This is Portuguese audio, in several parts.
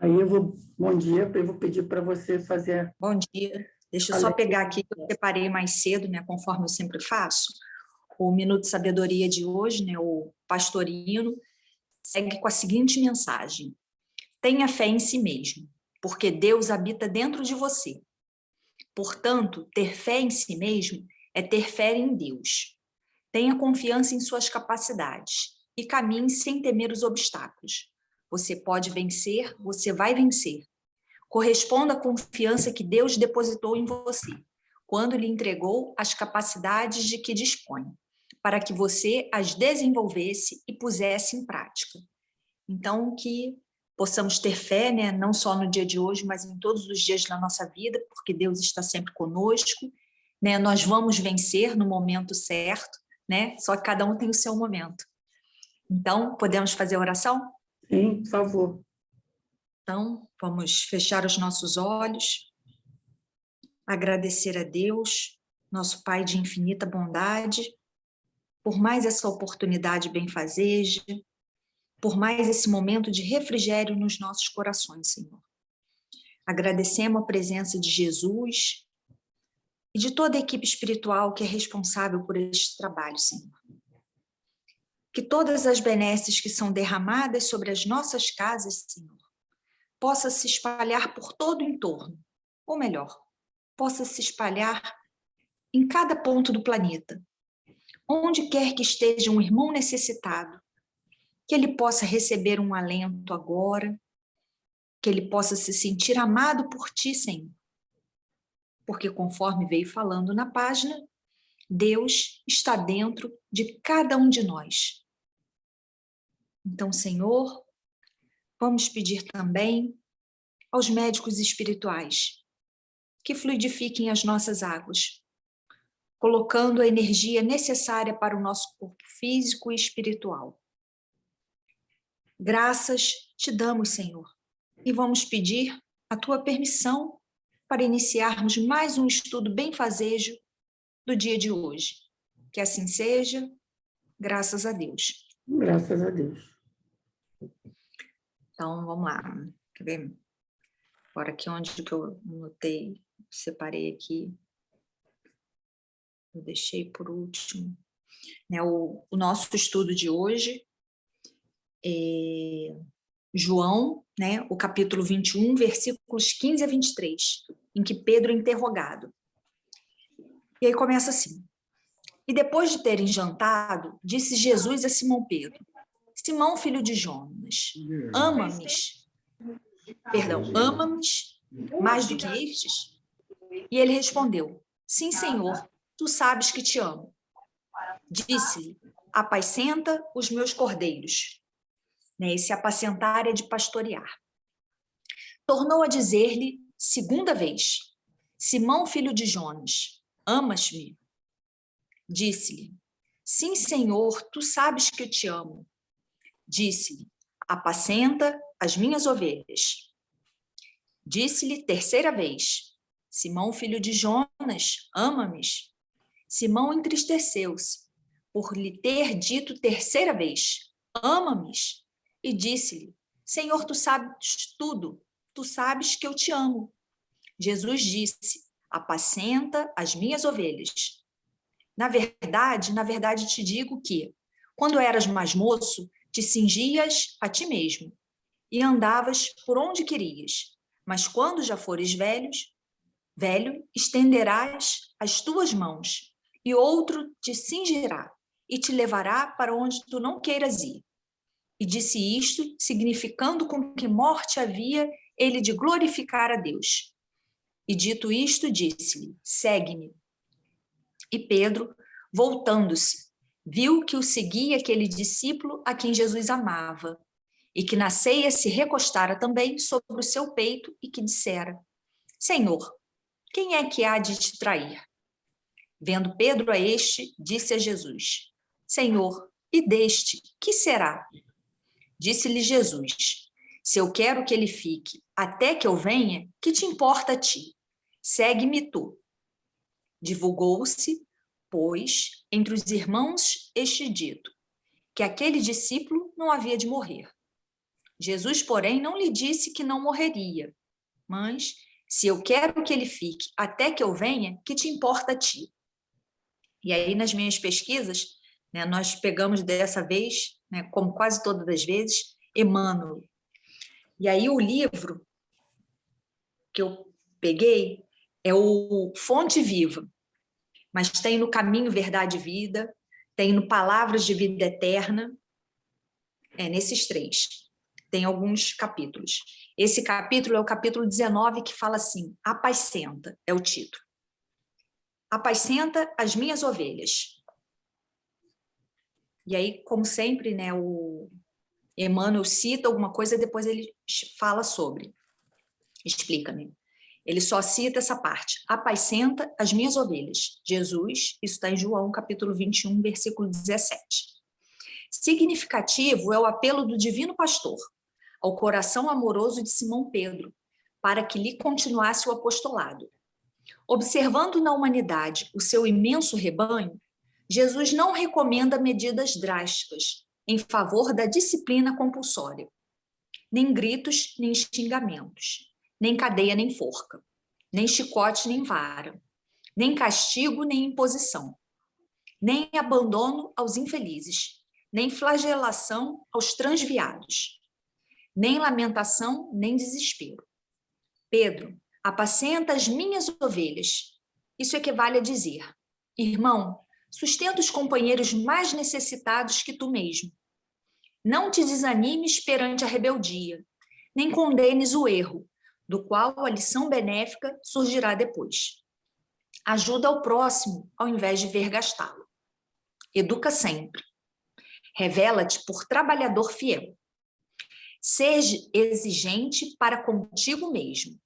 Aí eu vou, bom dia, eu vou pedir para você fazer Bom dia. Deixa eu só pegar aqui, que eu preparei mais cedo, né, conforme eu sempre faço. O Minuto de Sabedoria de hoje, né, o pastorino, segue com a seguinte mensagem: tenha fé em si mesmo, porque Deus habita dentro de você. Portanto, ter fé em si mesmo é ter fé em Deus. Tenha confiança em suas capacidades e caminhe sem temer os obstáculos. Você pode vencer, você vai vencer. Corresponda à confiança que Deus depositou em você, quando lhe entregou as capacidades de que dispõe, para que você as desenvolvesse e pusesse em prática. Então, que possamos ter fé, né, não só no dia de hoje, mas em todos os dias da nossa vida, porque Deus está sempre conosco, né? Nós vamos vencer no momento certo, né? Só que cada um tem o seu momento. Então, podemos fazer a oração? Sim, por favor. Então, vamos fechar os nossos olhos, agradecer a Deus, nosso Pai de infinita bondade, por mais essa oportunidade benfazeja, por mais esse momento de refrigério nos nossos corações, Senhor. Agradecemos a presença de Jesus e de toda a equipe espiritual que é responsável por este trabalho, Senhor. Que todas as benesses que são derramadas sobre as nossas casas, Senhor, possa se espalhar por todo o entorno, ou melhor, possa se espalhar em cada ponto do planeta. Onde quer que esteja um irmão necessitado, que ele possa receber um alento agora, que ele possa se sentir amado por ti, Senhor. Porque conforme veio falando na página, Deus está dentro de cada um de nós. Então, Senhor, vamos pedir também aos médicos espirituais que fluidifiquem as nossas águas, colocando a energia necessária para o nosso corpo físico e espiritual. Graças te damos, Senhor, e vamos pedir a tua permissão para iniciarmos mais um estudo benfazejo do dia de hoje. Que assim seja, graças a Deus. Graças a Deus. Então, vamos lá. Quer ver? Agora aqui onde que eu anotei, separei aqui, eu deixei por último. Né, o nosso estudo de hoje é João, né, o capítulo 21, versículos 15 a 23, em que Pedro é interrogado. E aí começa assim: e depois de terem jantado, disse Jesus a Simão Pedro: Simão, filho de Jonas, ama-me mais do que estes? E ele respondeu: sim, Senhor, tu sabes que te amo. Disse-lhe: apacenta os meus cordeiros. Esse apacentar é de pastorear. Tornou a dizer-lhe segunda vez: Simão, filho de Jonas, amas-me? Disse-lhe: sim, Senhor, tu sabes que eu te amo. Disse-lhe: apacenta as minhas ovelhas. Disse-lhe terceira vez: Simão, filho de Jonas, ama-me? Simão entristeceu-se por lhe ter dito terceira vez: ama-me? E disse-lhe: Senhor, tu sabes tudo, tu sabes que eu te amo. Jesus disse: apacenta as minhas ovelhas. Na verdade te digo que, quando eras mais moço, te cingias a ti mesmo e andavas por onde querias. Mas quando já fores velho, estenderás as tuas mãos, e outro te cingirá e te levará para onde tu não queiras ir. E disse isto, significando com que morte havia ele de glorificar a Deus. E dito isto, disse-lhe: segue-me. E Pedro, voltando-se, viu que o seguia aquele discípulo a quem Jesus amava, e que na ceia se recostara também sobre o seu peito e que dissera: Senhor, quem é que há de te trair? Vendo Pedro a este, disse a Jesus: Senhor, e deste, que será? Disse-lhe Jesus: se eu quero que ele fique até que eu venha, que te importa a ti? Segue-me tu. Divulgou-se, pois, entre os irmãos este dito, que aquele discípulo não havia de morrer. Jesus, porém, não lhe disse que não morreria, mas, se eu quero que ele fique até que eu venha, que te importa a ti? E aí, nas minhas pesquisas, né, nós pegamos dessa vez, né, como quase todas as vezes, Emmanuel. E aí o livro que eu peguei é o Fonte Viva, mas tem no Caminho, Verdade e Vida, tem no Palavras de Vida Eterna, nesses 3. Tem alguns capítulos. Esse capítulo é o capítulo 19, que fala assim, apacenta, é o título. Apacenta as minhas ovelhas. E aí, como sempre, né, o Emmanuel cita alguma coisa, depois ele fala sobre, explica, né? Ele só cita essa parte, apacenta as minhas ovelhas. Jesus, isso está em João, capítulo 21, versículo 17. Significativo é o apelo do divino pastor ao coração amoroso de Simão Pedro, para que lhe continuasse o apostolado. Observando na humanidade o seu imenso rebanho, Jesus não recomenda medidas drásticas em favor da disciplina compulsória, nem gritos, nem xingamentos, nem cadeia, nem forca, nem chicote, nem vara, nem castigo, nem imposição, nem abandono aos infelizes, nem flagelação aos transviados, nem lamentação, nem desespero. Pedro, apacenta as minhas ovelhas. Isso equivale a dizer, irmão, sustenta os companheiros mais necessitados que tu mesmo. Não te desanimes perante a rebeldia, nem condenes o erro, do qual a lição benéfica surgirá depois. Ajuda ao próximo, ao invés de vergastá-lo. Educa sempre. Revela-te por trabalhador fiel. Seja exigente para contigo mesmo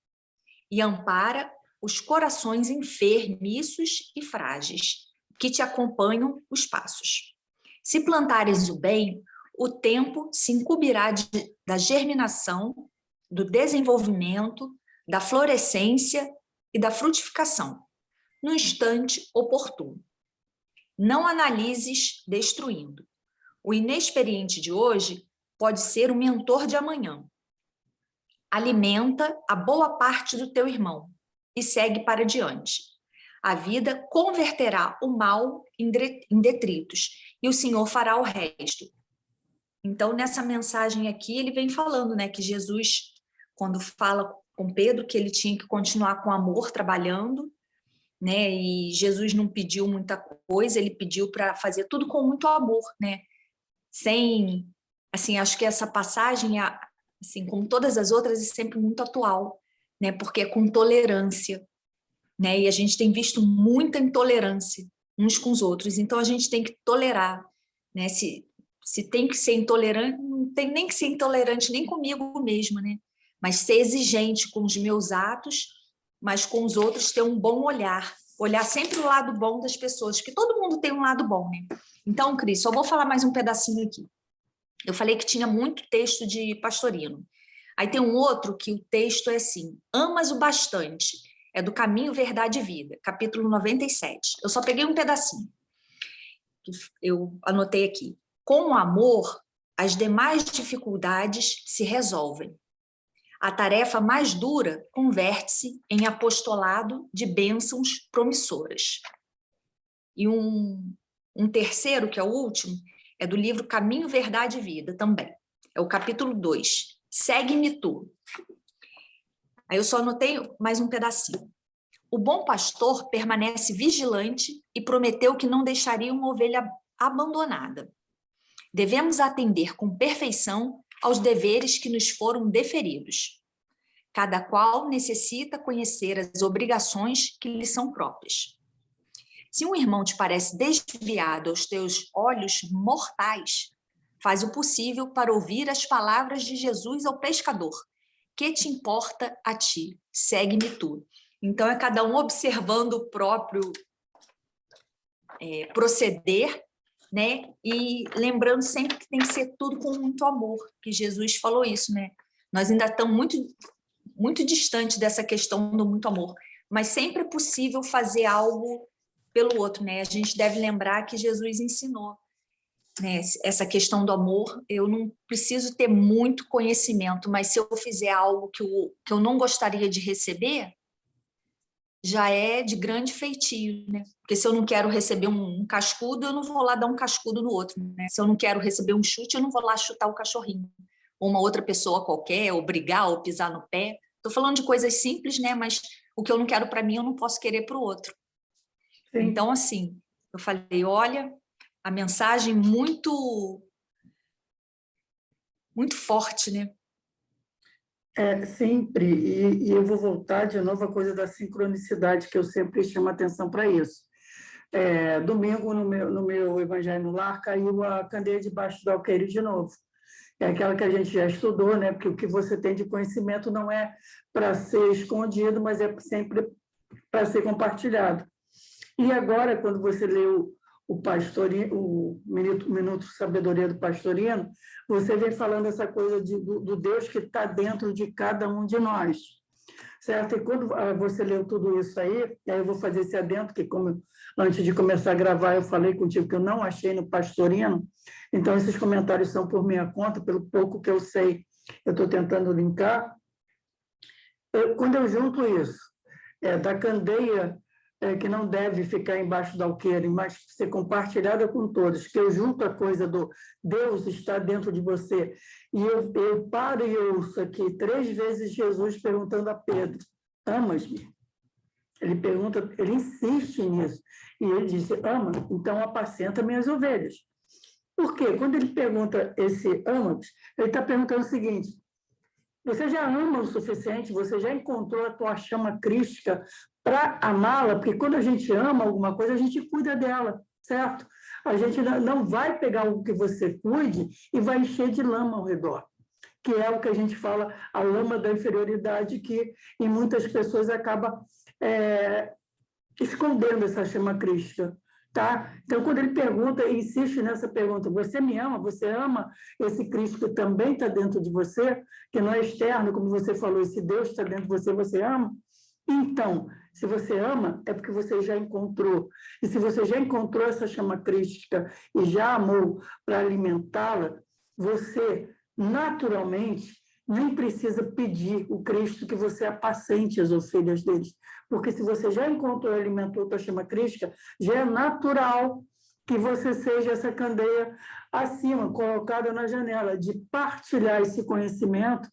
e ampara os corações enfermiços e frágeis que te acompanham os passos. Se plantares o bem, o tempo se incumbirá da germinação, do desenvolvimento, da florescência e da frutificação, no instante oportuno. Não analises destruindo. O inexperiente de hoje pode ser o mentor de amanhã. Alimenta a boa parte do teu irmão e segue para diante. A vida converterá o mal em detritos e o Senhor fará o resto. Então, nessa mensagem aqui, ele vem falando, né, que Jesus, quando fala com Pedro, que ele tinha que continuar com amor, trabalhando, né, e Jesus não pediu muita coisa, ele pediu para fazer tudo com muito amor, né, sem, assim, acho que essa passagem, assim, como todas as outras, é sempre muito atual, né, porque é com tolerância, né, e a gente tem visto muita intolerância uns com os outros, então a gente tem que tolerar, né, se tem que ser intolerante, não tem nem que ser intolerante nem comigo mesma, né, mas ser exigente com os meus atos, mas com os outros ter um bom olhar sempre o lado bom das pessoas, porque todo mundo tem um lado bom, né? Então, Cris, só vou falar mais um pedacinho aqui. Eu falei que tinha muito texto de Pastorino. Aí tem um outro que o texto é assim, amas o bastante, é do Caminho, Verdade e Vida, capítulo 97. Eu só peguei um pedacinho, que eu anotei aqui. Com o amor, as demais dificuldades se resolvem. A tarefa mais dura converte-se em apostolado de bênçãos promissoras. E um terceiro, que é o último, é do livro Caminho, Verdade e Vida também. É o capítulo 2. Segue-me tu. Aí eu só anotei mais um pedacinho. O bom pastor permanece vigilante e prometeu que não deixaria uma ovelha abandonada. Devemos atender com perfeição aos deveres que nos foram deferidos. Cada qual necessita conhecer as obrigações que lhe são próprias. Se um irmão te parece desviado aos teus olhos mortais, faz o possível para ouvir as palavras de Jesus ao pescador. Que te importa a ti? Segue-me tu. Então, é cada um observando o próprio proceder, né? E lembrando sempre que tem que ser tudo com muito amor, que Jesus falou isso, né? Nós ainda estamos muito distante dessa questão do muito amor, mas sempre é possível fazer algo pelo outro, né? A gente deve lembrar que Jesus ensinou né, essa questão do amor, eu não preciso ter muito conhecimento, mas se eu fizer algo que eu não gostaria de receber, já é de grande feitio, né? Porque se eu não quero receber um cascudo, eu não vou lá dar um cascudo no outro, né? Se eu não quero receber um chute, eu não vou lá chutar o cachorrinho. Ou uma outra pessoa qualquer, ou brigar, ou pisar no pé. Estou falando de coisas simples, né? Mas o que eu não quero para mim, eu não posso querer para o outro. Sim. Então, assim, eu falei, olha, a mensagem muito, muito forte, né? Sempre, e eu vou voltar de novo à coisa da sincronicidade, que eu sempre chamo atenção para isso. Domingo, no meu Evangelho no Lar, caiu a candeia debaixo do alqueire de novo. É aquela que a gente já estudou, né? Porque o que você tem de conhecimento não é para ser escondido, mas é sempre para ser compartilhado. E agora, quando você leu o Minuto de Sabedoria do Pastorino, você vem falando essa coisa do Deus que está dentro de cada um de nós, certo? E quando você leu tudo isso aí eu vou fazer esse adendo, que como antes de começar a gravar eu falei contigo que eu não achei no Pastorino, então esses comentários são por minha conta, pelo pouco que eu sei, eu estou tentando linkar. Quando eu junto isso, da candeia que não deve ficar embaixo do alqueire, mas ser compartilhada com todos, que eu junto a coisa do Deus está dentro de você, e eu paro e ouço aqui 3 vezes Jesus perguntando a Pedro, amas-me? Ele pergunta, ele insiste nisso, e ele disse, ama, então apacenta minhas ovelhas. Por quê? Quando ele pergunta esse ama-me, ele está perguntando o seguinte, você já ama o suficiente, você já encontrou a tua chama crística para amá-la, porque quando a gente ama alguma coisa, a gente cuida dela, certo? A gente não vai pegar algo que você cuide e vai encher de lama ao redor, que é o que a gente fala, a lama da inferioridade, que em muitas pessoas acaba escondendo essa chama crística. Tá? Então, quando ele pergunta, insiste nessa pergunta, você me ama? Você ama esse Cristo que também está dentro de você, que não é externo, como você falou, esse Deus está dentro de você, você ama? Então, se você ama, é porque você já encontrou. E se você já encontrou essa chama crística e já amou para alimentá-la, você, naturalmente, nem precisa pedir o Cristo que você apacente as ovelhas deles. Porque se você já encontrou e alimentou a chama crística, já é natural que você seja essa candeia acima, colocada na janela, de partilhar esse conhecimento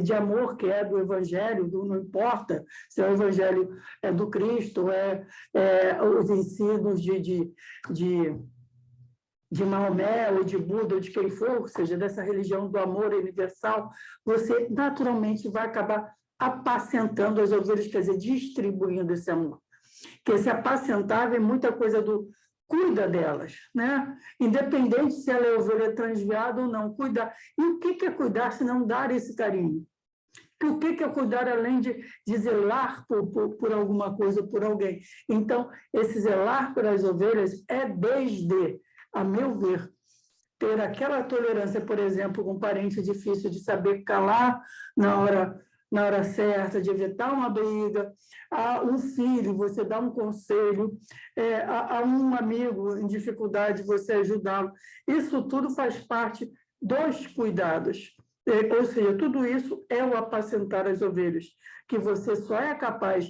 de amor que é do Evangelho, não importa se é o Evangelho do Cristo, os ensinos de Maomé, ou de Buda, ou de quem for, ou seja, dessa religião do amor universal, você naturalmente vai acabar apacentando as ovelhas, quer dizer, distribuindo esse amor. Que esse apacentar vem muita coisa do cuida delas, né? Independente se ela é ovelha transviada ou não, cuidar. E o que é cuidar se não dar esse carinho? O que é cuidar além de zelar por alguma coisa, por alguém? Então, esse zelar pelas ovelhas é desde, a meu ver, ter aquela tolerância, por exemplo, com um parente difícil, de saber calar na hora certa, de evitar uma briga, a um filho, você dá um conselho, a um amigo em dificuldade, você ajudá-lo. Isso tudo faz parte dos cuidados. Ou seja, tudo isso é o apacentar as ovelhas, que você só é capaz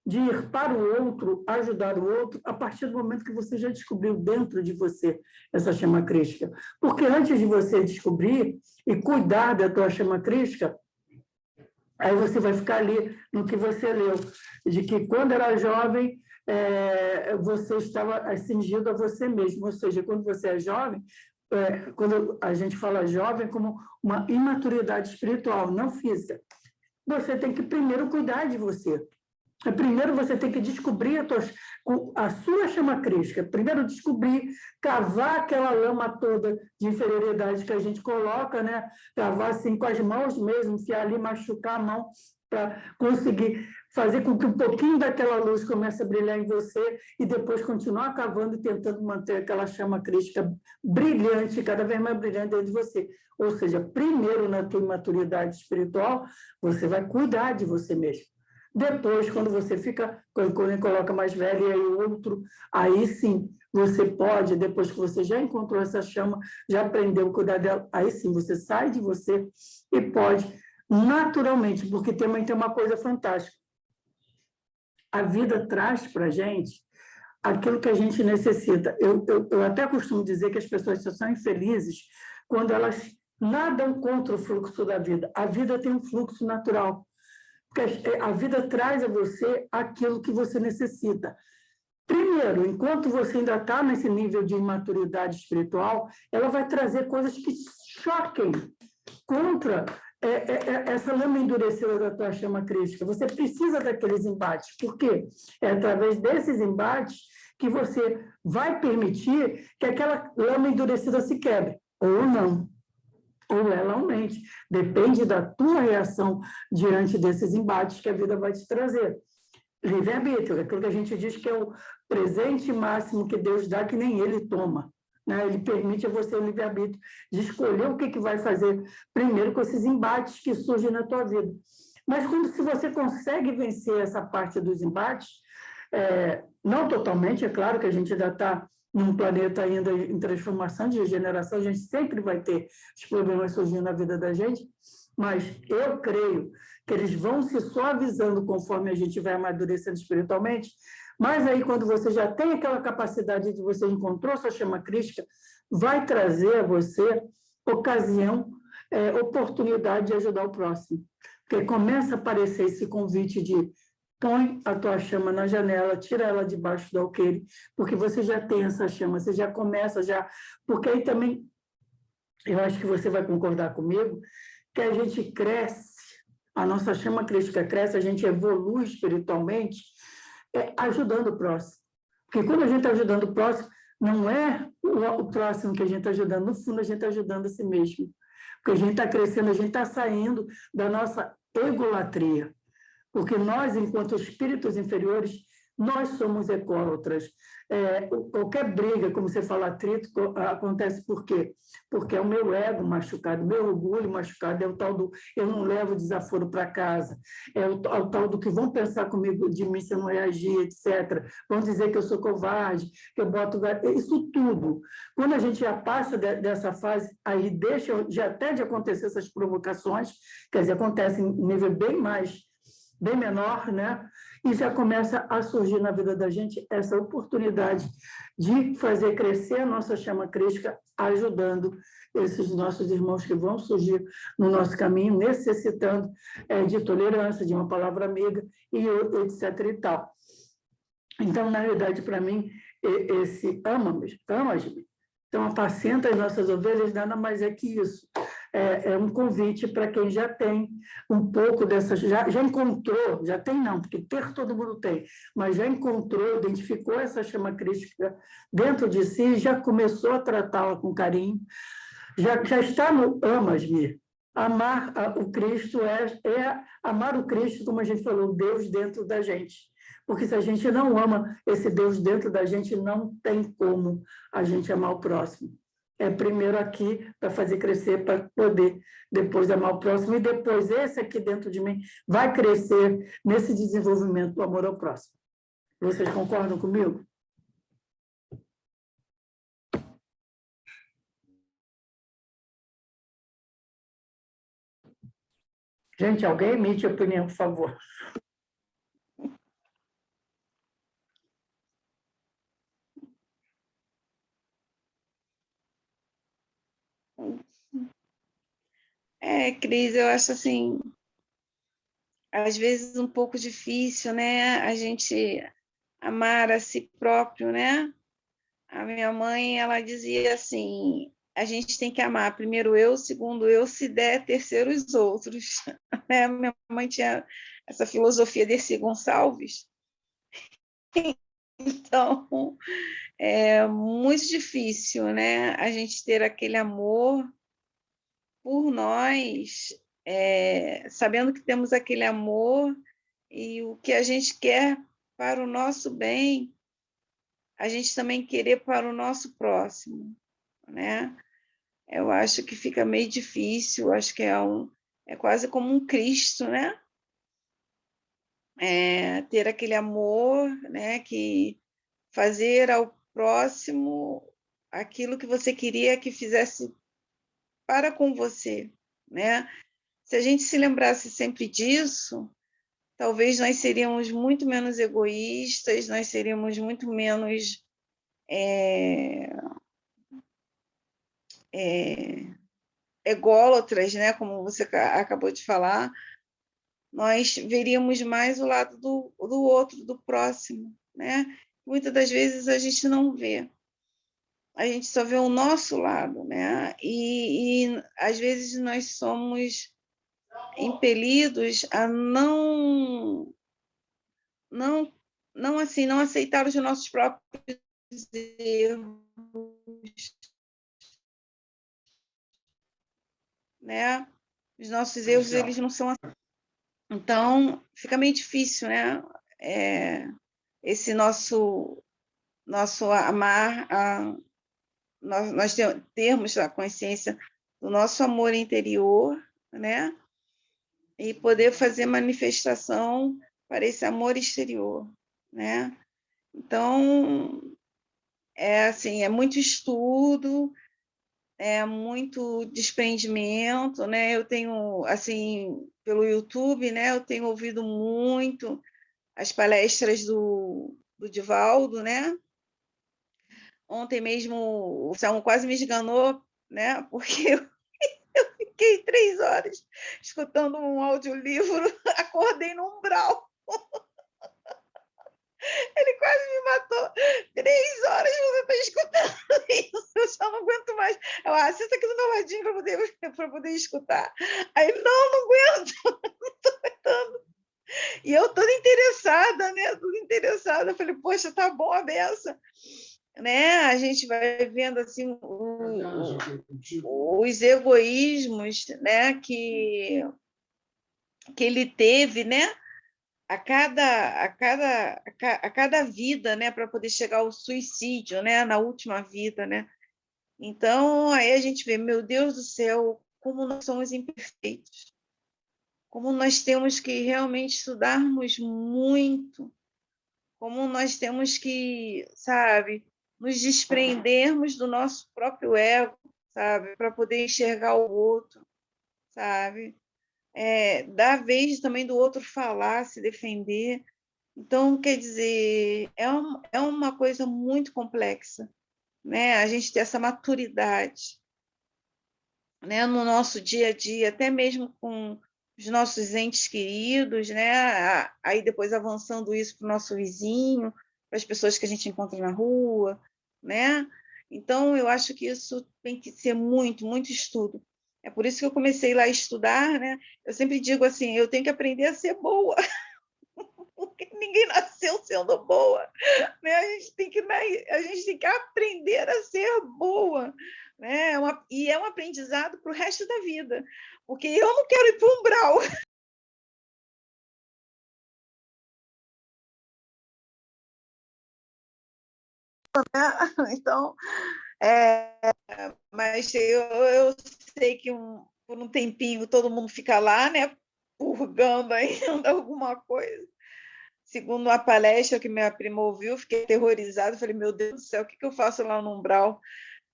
de ir para o outro, ajudar o outro, a partir do momento que você já descobriu dentro de você essa chama crística. Porque antes de você descobrir e cuidar da tua chama crística, aí você vai ficar ali no que você leu, de que quando era jovem, você estava cingido a você mesmo. Ou seja, quando você é jovem, quando a gente fala jovem como uma imaturidade espiritual, não física, você tem que primeiro cuidar de você. Primeiro você tem que descobrir a sua chama crística. Primeiro descobrir, cavar aquela lama toda de inferioridade que a gente coloca, né? Cavar assim com as mãos mesmo, enfiar ali, machucar a mão, para conseguir fazer com que um pouquinho daquela luz comece a brilhar em você e depois continuar cavando e tentando manter aquela chama crística brilhante, cada vez mais brilhante dentro de você. Ou seja, primeiro na tua imaturidade espiritual, você vai cuidar de você mesmo. Depois, quando você fica, quando coloca mais velho, e aí outro, aí sim, você pode, depois que você já encontrou essa chama, já aprendeu a cuidar dela, aí sim, você sai de você e pode, naturalmente, porque também tem uma coisa fantástica. A vida traz para a gente aquilo que a gente necessita. Eu até costumo dizer que as pessoas só são infelizes quando elas nadam contra o fluxo da vida. A vida tem um fluxo natural. Porque a vida traz a você aquilo que você necessita. Primeiro, enquanto você ainda está nesse nível de imaturidade espiritual, ela vai trazer coisas que choquem contra essa lama endurecida da tua chama crística. Você precisa daqueles embates. Por quê? É através desses embates que você vai permitir que aquela lama endurecida se quebre, ou não, ou ela aumente. Depende da tua reação diante desses embates que a vida vai te trazer. Livre-arbítrio, aquilo que a gente diz que é o presente máximo que Deus dá, que nem ele toma. Né? Ele permite a você o livre-arbítrio de escolher o que vai fazer primeiro com esses embates que surgem na tua vida. Mas se você consegue vencer essa parte dos embates, não totalmente, é claro que a gente ainda está num planeta ainda em transformação de regeneração, a gente sempre vai ter os problemas surgindo na vida da gente, mas eu creio que eles vão se suavizando conforme a gente vai amadurecendo espiritualmente, mas aí quando você já tem aquela capacidade de você encontrou sua chama crística, vai trazer a você ocasião, oportunidade de ajudar o próximo. Porque começa a aparecer esse convite de põe a tua chama na janela, tira ela debaixo do alqueire, porque você já tem essa chama, você já começa, porque aí também, eu acho que você vai concordar comigo, que a gente cresce, a nossa chama crística cresce, a gente evolui espiritualmente, ajudando o próximo. Porque quando a gente está ajudando o próximo, não é o próximo que a gente está ajudando, no fundo a gente está ajudando a si mesmo. Porque a gente está crescendo, a gente está saindo da nossa egolatria. Porque nós, enquanto espíritos inferiores, nós somos ególatras. Qualquer briga, como você fala, atrito, acontece por quê? Porque é o meu ego machucado, o meu orgulho machucado, é o tal do eu não levo desaforo para casa, é o tal do que vão pensar comigo de mim se eu não reagir, etc. Vão dizer que eu sou covarde, que eu boto... Isso tudo. Quando a gente já passa dessa fase, aí deixa já até de acontecer essas provocações, quer dizer, acontecem em nível bem menor, né? E já começa a surgir na vida da gente essa oportunidade de fazer crescer a nossa chama crística, ajudando esses nossos irmãos que vão surgir no nosso caminho, necessitando de tolerância, de uma palavra amiga, e etc. e tal. Então, na verdade, para mim, esse ama-me, então apacenta as nossas ovelhas, nada mais é que isso. É um convite para quem já tem um pouco dessa, já encontrou, já tem não, porque ter todo mundo tem, mas já encontrou, identificou essa chama crística dentro de si, já começou a tratá-la com carinho, já está no amas-me. Amar o Cristo amar o Cristo, como a gente falou, Deus dentro da gente. Porque se a gente não ama esse Deus dentro da gente, não tem como a gente amar o próximo. É primeiro aqui para fazer crescer, para poder depois amar o próximo, e depois esse aqui dentro de mim vai crescer nesse desenvolvimento do amor ao próximo. Vocês concordam comigo? Gente, alguém emite opinião, por favor. Cris, eu acho assim, às vezes um pouco difícil, né? A gente amar a si próprio, né? A minha mãe, ela dizia assim, a gente tem que amar primeiro eu, segundo eu, se der, terceiro os outros. Né? Minha mãe tinha essa filosofia desse Gonçalves. Então, é muito difícil, né? A gente ter aquele amor por nós, sabendo que temos aquele amor e o que a gente quer para o nosso bem, a gente também querer para o nosso próximo, né? Eu acho que fica meio difícil, acho que é quase como um Cristo, né? ter aquele amor, né, que fazer ao próximo aquilo que você queria que fizesse para com você, né? Se a gente se lembrasse sempre disso, talvez nós seríamos muito menos egoístas, nós seríamos muito menos ególatras, né? Como você acabou de falar, nós veríamos mais o lado do outro, do próximo, né? Muitas das vezes a gente não vê, a gente só vê o nosso lado, né? E às vezes nós somos impelidos a não, não assim, não aceitar os nossos próprios erros, né? Os nossos erros, eles não são assim. Então, fica meio difícil, né? Esse nosso amar, nós termos a consciência do nosso amor interior, né? E poder fazer manifestação para esse amor exterior, né? Então, assim, é muito estudo, é muito desprendimento, né? Eu tenho, assim, pelo YouTube, né? Eu tenho ouvido muito as palestras do Divaldo, né? Ontem mesmo o Samu quase me esganou, né? Porque eu fiquei 3 horas escutando um audiolivro, acordei no umbral. Ele quase me matou. 3 horas você está escutando isso, eu já não aguento mais. Eu assista aqui do meu ladinho para poder escutar. Aí, não aguento, não estou aguentando. E eu toda interessada, né? Toda interessada. Eu falei, poxa, tá bom a beça. Né? A gente vai vendo assim os egoísmos, né? que ele teve, né? A cada vida, né, para poder chegar ao suicídio, né, na última vida, né? Então, aí a gente vê, meu Deus do céu, como nós somos imperfeitos, como nós temos que realmente estudarmos muito, como nós temos que, sabe, nos desprendermos do nosso próprio ego, sabe, para poder enxergar o outro, sabe? Dar vez também do outro falar, se defender. Então, quer dizer, é uma coisa muito complexa, né? A gente ter essa maturidade, né? No nosso dia a dia, até mesmo com os nossos entes queridos, né? Aí depois avançando isso para o nosso vizinho, para as pessoas que a gente encontra na rua, né? Então, eu acho que isso tem que ser muito, muito estudo. É por isso que eu comecei lá a estudar, né? Eu sempre digo assim, eu tenho que aprender a ser boa, porque ninguém nasceu sendo boa, né? A gente tem que aprender a ser boa, né? E é um aprendizado para o resto da vida, porque eu não quero ir para o umbral. Então, mas eu sei que por um tempinho todo mundo fica lá, né? Purgando ainda alguma coisa. Segundo a palestra que minha prima ouviu, fiquei aterrorizada. Falei, meu Deus do céu, o que eu faço lá no umbral?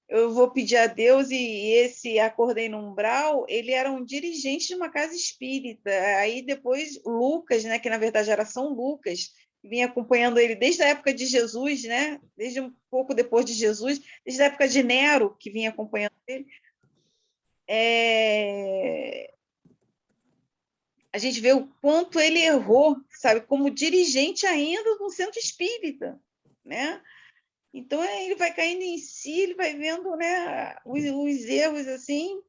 Eu vou pedir a Deus, e esse Acordei no Umbral, ele era um dirigente de uma casa espírita. Aí depois Lucas, né, que na verdade era São Lucas, vinha acompanhando ele desde a época de Jesus, né, desde um pouco depois de Jesus, desde a época de Nero, que vinha acompanhando ele. A gente vê o quanto ele errou, sabe, como dirigente ainda no centro espírita, né? Então ele vai caindo em si, ele vai vendo, né, os erros assim,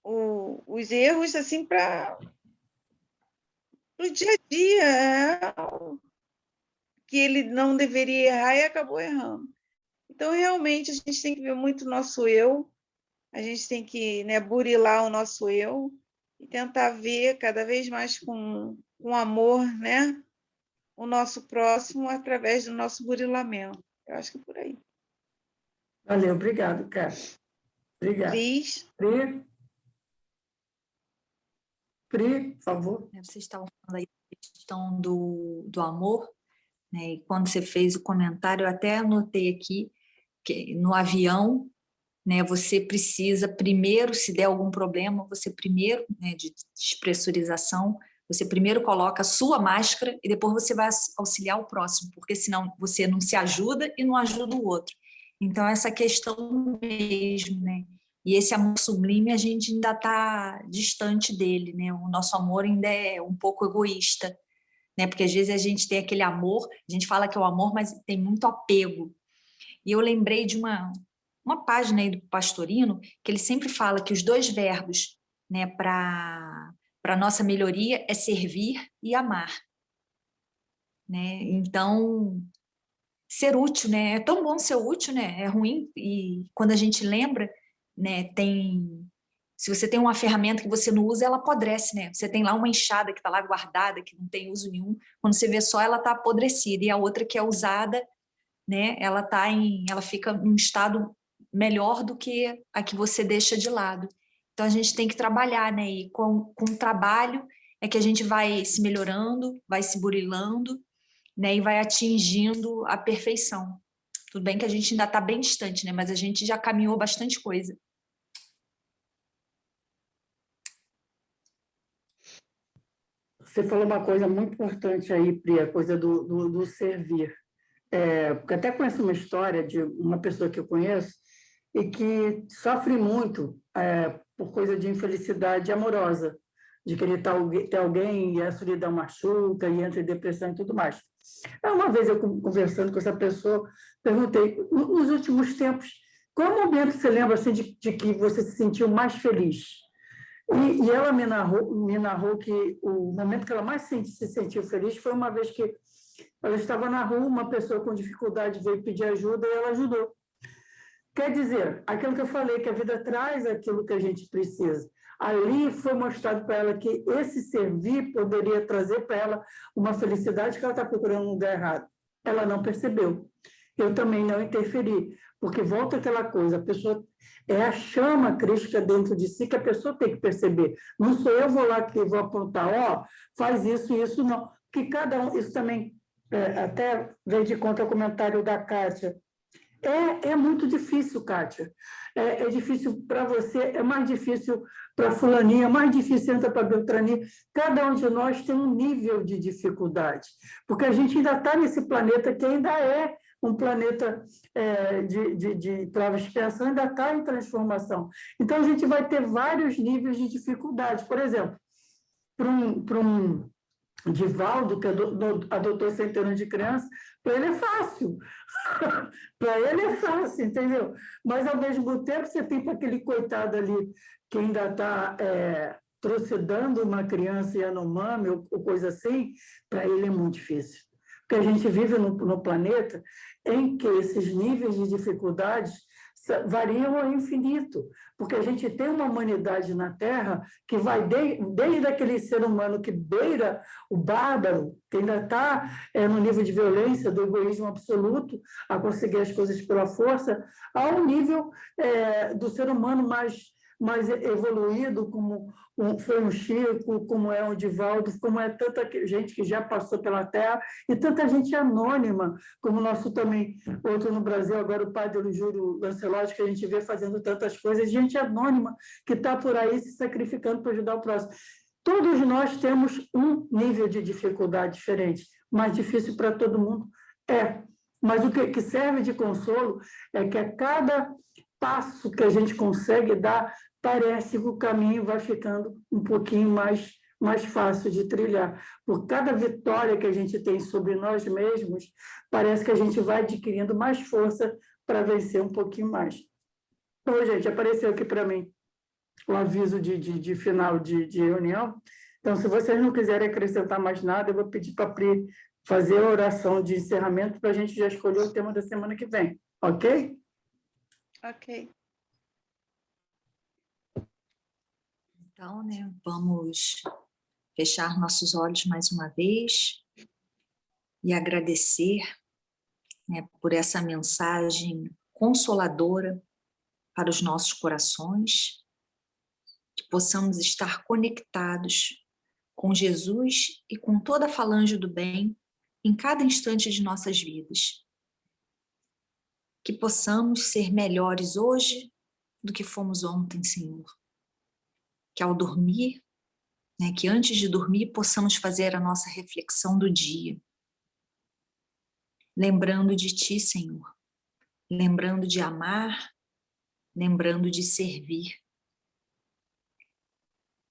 os erros assim para o dia a dia, que ele não deveria errar e acabou errando. Então, realmente, a gente tem que ver muito o nosso eu, a gente tem que, né, burilar o nosso eu e tentar ver cada vez mais com amor, né, o nosso próximo através do nosso burilamento. Eu acho que é por aí. Valeu, obrigado, Cássio. Obrigado. Cris? Pri? Pri, por favor. Vocês estavam falando aí da questão do amor, né? E quando você fez o comentário, eu até anotei aqui que no avião, né, você precisa primeiro, se der algum problema, você primeiro, né, de despressurização, você primeiro coloca a sua máscara e depois você vai auxiliar o próximo, porque senão você não se ajuda e não ajuda o outro. Então, essa questão mesmo, né? E esse amor sublime, a gente ainda está distante dele, né? O nosso amor ainda é um pouco egoísta, né? Porque às vezes a gente tem aquele amor, a gente fala que é o amor, mas tem muito apego. E eu lembrei de uma página aí do Pastorino, que ele sempre fala que os dois verbos, né, para a nossa melhoria é servir e amar, né? Então, ser útil, né? É tão bom ser útil, né? É ruim, e quando a gente lembra, né, se você tem uma ferramenta que você não usa, ela apodrece, né? Você tem lá uma enxada que está lá guardada, que não tem uso nenhum, quando você vê só, ela está apodrecida, e a outra que é usada, né, ela fica num estado melhor do que a que você deixa de lado. Então, a gente tem que trabalhar, né? E com o trabalho é que a gente vai se melhorando, vai se burilando, né? E vai atingindo a perfeição. Tudo bem que a gente ainda está bem distante, né? Mas a gente já caminhou bastante coisa. Você falou uma coisa muito importante aí, Pri, a coisa do servir. Porque até conheço uma história de uma pessoa que eu conheço e que sofre muito por coisa de infelicidade amorosa, de querer ter alguém e a solidão machuca e entra em depressão e tudo mais. Uma vez eu conversando com essa pessoa, perguntei, nos últimos tempos, qual momento você lembra assim, de que você se sentiu mais feliz? E ela me narrou que o momento que ela mais se sentiu feliz foi uma vez que ela estava na rua, uma pessoa com dificuldade veio pedir ajuda e ela ajudou. Quer dizer, aquilo que eu falei, que a vida traz aquilo que a gente precisa. Ali foi mostrado para ela que esse servir poderia trazer para ela uma felicidade que ela está procurando no lugar errado. Ela não percebeu. Eu também não interferi, porque volta aquela coisa, a pessoa é a chama crística dentro de si que a pessoa tem que perceber. Não sou eu vou lá que vou apontar, faz isso e isso não. Porque cada um, isso também até veio de conta o comentário da Kátia. É muito difícil, Kátia. É difícil para você, é mais difícil para fulaninha, é mais difícil entra para Beltraninha. Cada um de nós tem um nível de dificuldade, porque a gente ainda está nesse planeta que ainda é um planeta de prova e expiação, ainda está em transformação. Então, a gente vai ter vários níveis de dificuldade. Por exemplo, para um Divaldo, que adotou centenas de crianças, para ele é fácil. Para ele é fácil, entendeu? Mas, ao mesmo tempo, você tem para aquele coitado ali que ainda está trucidando uma criança Yanomami ou coisa assim, para ele é muito difícil. Porque a gente vive no planeta em que esses níveis de dificuldades variam ao infinito, porque a gente tem uma humanidade na Terra que vai desde aquele ser humano que beira o bárbaro, que ainda está no nível de violência, do egoísmo absoluto, a conseguir as coisas pela força, ao nível do ser humano mais evoluído, como foi um Chico, como é o Divaldo, como é tanta gente que já passou pela Terra, e tanta gente anônima, como o nosso também, outro no Brasil, agora o padre Júlio Lancelotti, que a gente vê fazendo tantas coisas, gente anônima que está por aí se sacrificando para ajudar o próximo. Todos nós temos um nível de dificuldade diferente, mais difícil para todo mundo mas o que serve de consolo é que a cada passo que a gente consegue dar, parece que o caminho vai ficando um pouquinho mais fácil de trilhar. Por cada vitória que a gente tem sobre nós mesmos, parece que a gente vai adquirindo mais força para vencer um pouquinho mais. Então, gente, apareceu aqui para mim o aviso de final de reunião. Então, se vocês não quiserem acrescentar mais nada, eu vou pedir para a Pri fazer a oração de encerramento para a gente já escolher o tema da semana que vem, ok? Ok. Então, né, vamos fechar nossos olhos mais uma vez e agradecer, né, por essa mensagem consoladora para os nossos corações, que que possamos estar conectados com Jesus e com toda a falange do bem em cada instante de nossas vidas. Que possamos ser melhores hoje do que fomos ontem, Senhor. Que ao dormir, que antes de dormir possamos fazer a nossa reflexão do dia. Lembrando de Ti, Senhor. Lembrando de amar, lembrando de servir.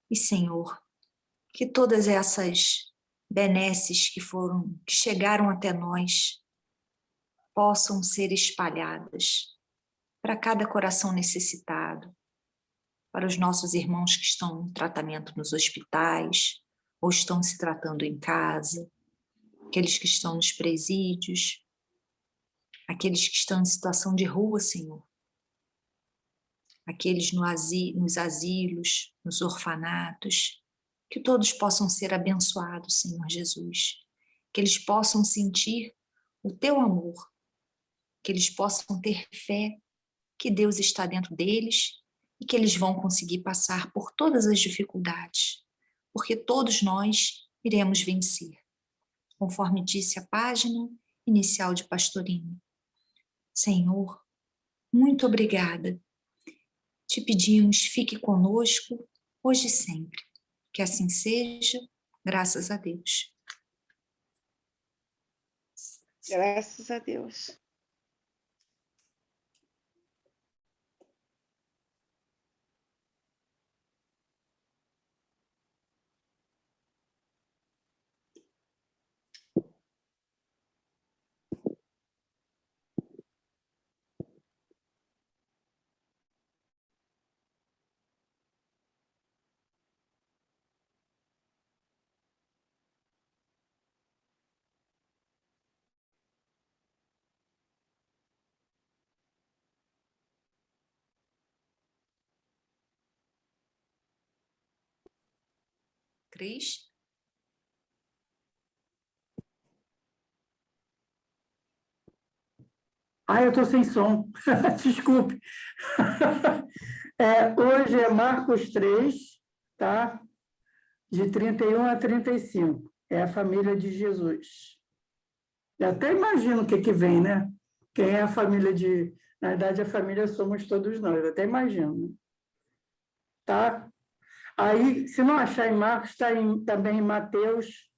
E, Senhor, que todas essas benesses que chegaram até nós possam ser espalhadas para cada coração necessitado, para os nossos irmãos que estão em tratamento nos hospitais ou estão se tratando em casa, aqueles que estão nos presídios, aqueles que estão em situação de rua, Senhor, aqueles nos asilos, nos orfanatos, que todos possam ser abençoados, Senhor Jesus, que eles possam sentir o Teu amor, que eles possam ter fé que Deus está dentro deles e que eles vão conseguir passar por todas as dificuldades, porque todos nós iremos vencer, conforme disse a página inicial de Pastorinho. Senhor, muito obrigada. Te pedimos, fique conosco, hoje e sempre. Que assim seja, graças a Deus. Graças a Deus. Cris? Eu estou sem som. Desculpe. Hoje é Marcos 3, tá? De 31 a 35. É a família de Jesus. Eu até imagino o que vem, né? Quem é a família de... Na verdade, a família somos todos nós. Eu até imagino. Tá? Aí, se não achar em Marcos, está também em Mateus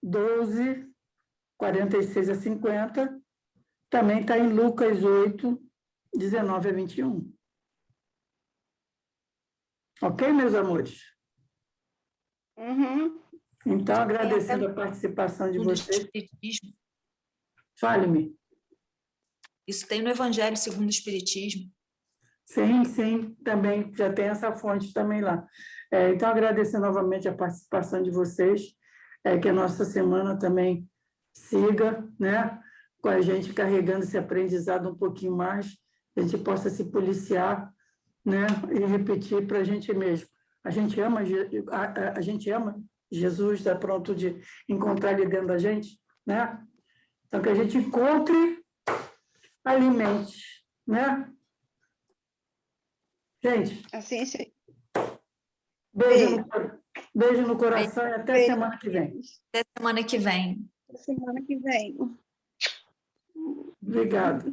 12, 46 a 50. Também está em Lucas 8, 19 a 21. Ok, meus amores? Uhum. Então, agradecendo a participação de vocês. Espiritismo. Fale-me. Isso tem no Evangelho segundo o Espiritismo. Sim, também, já tem essa fonte também lá. Então, agradecer novamente a participação de vocês, que a nossa semana também siga, né, com a gente carregando esse aprendizado um pouquinho mais, a gente possa se policiar, né, e repetir para a gente mesmo. A gente ama Jesus, está pronto de encontrar ele dentro da gente, né? Então, que a gente encontre, alimente, né? Gente, Assim, sim. beijo no coração e até semana que vem. Até semana que vem. Até semana que vem. Obrigada.